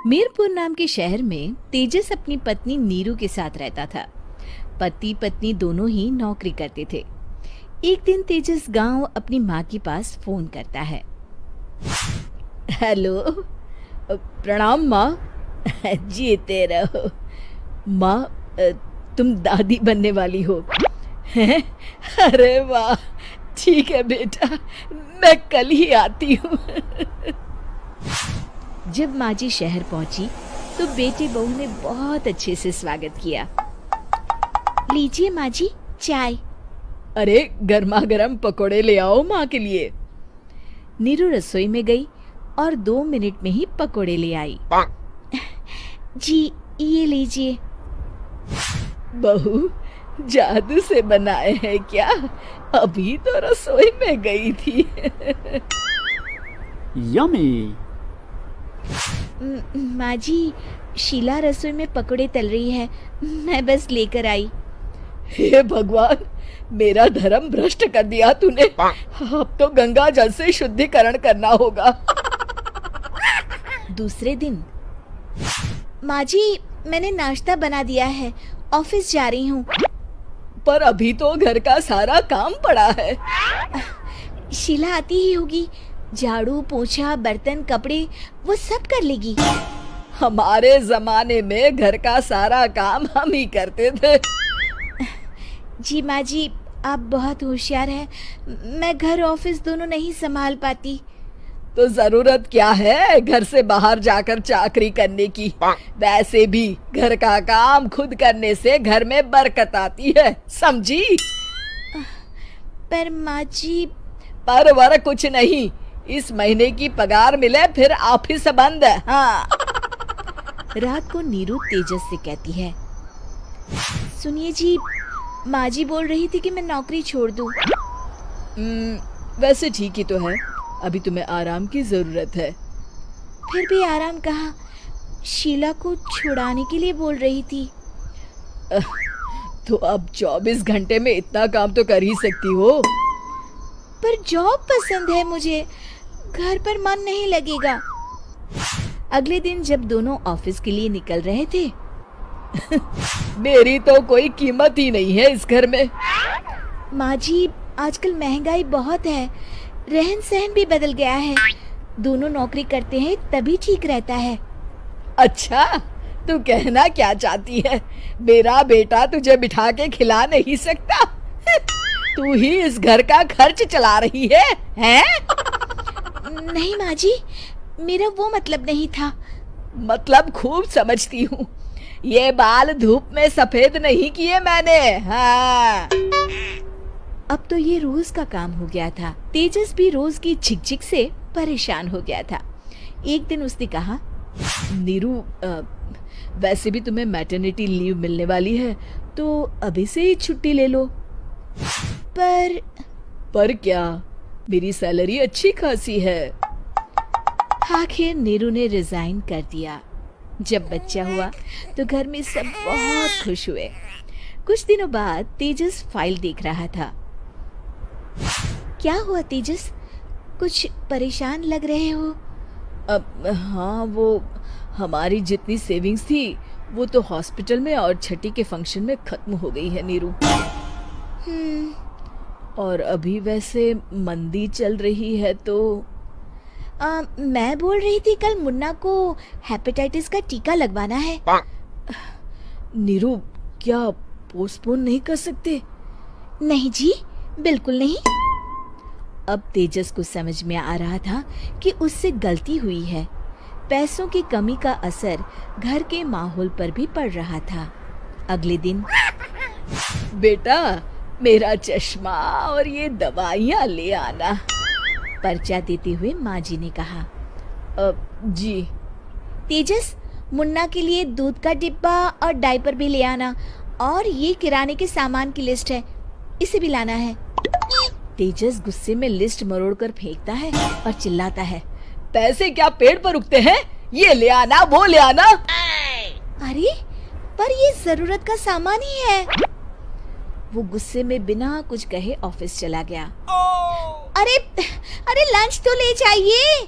मीरपुर नाम के शहर में तेजस अपनी पत्नी नीरू के साथ रहता था। पति पत्नी दोनों ही नौकरी करते थे। एक दिन तेजस गांव अपनी माँ के पास फोन करता है। हेलो, प्रणाम माँ। जीते रहो माँ, तुम दादी बनने वाली हो हैं? अरे वाह, ठीक है बेटा, मैं कल ही आती हूँ। जब माँ जी शहर पहुंची तो बेटे बहू ने बहुत अच्छे से स्वागत किया। लीजिए माँ जी, चाय। अरे गर्मा गर्म पकोड़े ले आओ माँ के लिए। नीरू रसोई में गई और 2 मिनट में ही पकोड़े ले आई। जी ये लीजिए। बहू, जादू से बनाए हैं क्या? अभी तो रसोई में गई थी। यम्मी। माँ जी, शीला रसोई में पकोड़े तल रही है, मैं बस लेकर आई। हे भगवान, मेरा धर्म भ्रष्ट कर दिया तूने। अब तो गंगा जल से शुद्धिकरण करना होगा। दूसरे दिन, माँ जी मैंने नाश्ता बना दिया है, ऑफिस जा रही हूँ। पर अभी तो घर का सारा काम पड़ा है। शीला आती ही होगी, झाड़ू पोछा बर्तन कपड़े वो सब कर लेगी। हमारे जमाने में घर का सारा काम हम ही करते थे। जी माँ जी, आप बहुत होशियार हैं, मैं घर ऑफिस दोनों नहीं संभाल पाती। तो जरूरत क्या है घर से बाहर जाकर चाकरी करने की? वैसे भी घर का काम खुद करने से घर में बरकत आती है, समझी? पर माँ जी। पर वर कुछ नहीं, इस महीने की पगार मिले फिर ऑफिस बंद। हाँ। रात को नीरू तेजस से कहती है, सुनिए जी, माँ जी बोल रही थी कि मैं नौकरी छोड़ दूं। वैसे ठीक ही तो है, अभी तुम्हें आराम की जरूरत है। फिर भी आराम कहाँ, शीला को छुड़ाने के लिए बोल रही थी। तो अब 24 घंटे में इतना काम तो कर ही सकती हो। पर जॉब पसंद है मुझे, घर पर मन नहीं लगेगा। अगले दिन जब दोनों ऑफिस के लिए निकल रहे थे, मेरी तो कोई कीमत ही नहीं है इस घर में। माँ जी, आजकल महंगाई बहुत है, रहन सहन भी बदल गया है, दोनों नौकरी करते हैं तभी ठीक रहता है। अच्छा, तू कहना क्या चाहती है? मेरा बेटा तुझे बिठा के खिला नहीं सकता? तू ही इस घर का खर्च चला रही है, हैं? नहीं माँ जी, मेरा वो मतलब नहीं था। मतलब खूब समझती हूँ, ये बाल धूप में सफेद नहीं किए मैंने। हाँ। अब तो ये रोज का काम हो गया था। तेजस भी रोज की झिकझिक से परेशान हो गया था। एक दिन उसने कहा, नीरू, वैसे भी तुम्हें मैटरनिटी लीव मिलने वाली है, तो अभी से ही छुट्टी ले लो। पर क्या, मेरी सैलरी अच्छी खासी है। आखिर नीरू ने रिजाइन कर दिया। जब बच्चा हुआ तो घर में सब बहुत खुश हुए। कुछ दिनों बाद तेजस फाइल देख रहा था। क्या हुआ तेजस, कुछ परेशान लग रहे हो? हाँ, वो हमारी जितनी सेविंग्स थी वो तो हॉस्पिटल में और छठी के फंक्शन में खत्म हो गई है नीरू। और अभी वैसे मंदी चल रही है तो मैं बोल रही थी कल मुन्ना को हेपेटाइटिस का टीका लगवाना है। नीरू, क्या पोस्टपोन नहीं कर सकते? नहीं जी, बिल्कुल नहीं। अब तेजस को समझ में आ रहा था कि उससे गलती हुई है। पैसों की कमी का असर घर के माहौल पर भी पड़ रहा था। अगले दिन, बेटा मेरा चश्मा और ये दवाइयाँ ले आना, पर्चा देते हुए माँ जी ने कहा। जी। तेजस, मुन्ना के लिए दूध का डिब्बा और डायपर भी ले आना, और ये किराने के सामान की लिस्ट है, इसे भी लाना है। तेजस गुस्से में लिस्ट मरोड़कर फेंकता है और चिल्लाता है, पैसे क्या पेड़ पर उगते हैं? ये ले आना, वो ले आना। अरे पर ये जरूरत का सामान ही है। वो गुस्से में बिना कुछ कहे ऑफिस चला गया। अरे लंच तो ले जाइए।